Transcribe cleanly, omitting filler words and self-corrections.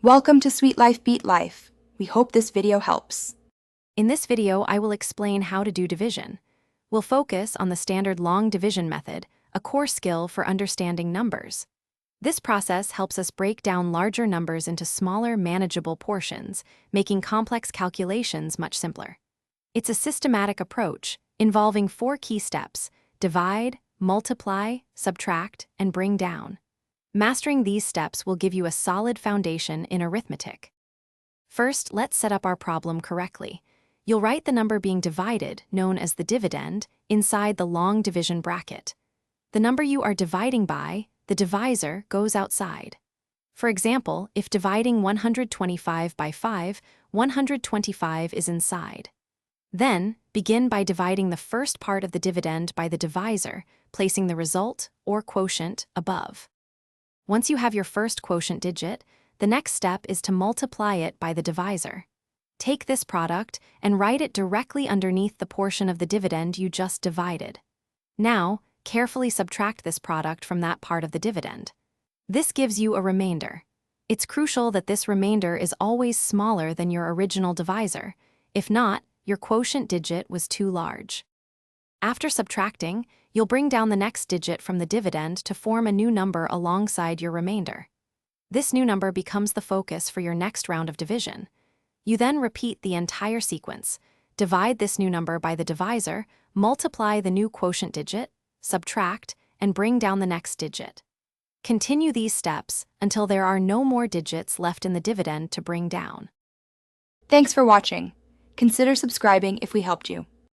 Welcome to Sweet Life Beat Life. We hope this video helps. In this video, I will explain how to do division. We'll focus on the standard long division method, a core skill for understanding numbers. This process helps us break down larger numbers into smaller, manageable portions, making complex calculations much simpler. It's a systematic approach involving 4 key steps: divide, multiply, subtract, and bring down. Mastering these steps will give you a solid foundation in arithmetic. First, let's set up our problem correctly. You'll write the number being divided, known as the dividend, inside the long division bracket. The number you are dividing by, the divisor, goes outside. For example, if dividing 125 by 5, 125 is inside. Then, begin by dividing the first part of the dividend by the divisor, placing the result, or quotient, above. Once you have your first quotient digit, the next step is to multiply it by the divisor. Take this product and write it directly underneath the portion of the dividend you just divided. Now, carefully subtract this product from that part of the dividend. This gives you a remainder. It's crucial that this remainder is always smaller than your original divisor. If not, your quotient digit was too large. After subtracting, you'll bring down the next digit from the dividend to form a new number alongside your remainder. This new number becomes the focus for your next round of division. You then repeat the entire sequence. Divide this new number by the divisor, multiply the new quotient digit, subtract, and bring down the next digit. Continue these steps until there are no more digits left in the dividend to bring down. Thanks for watching. Consider subscribing if we helped you.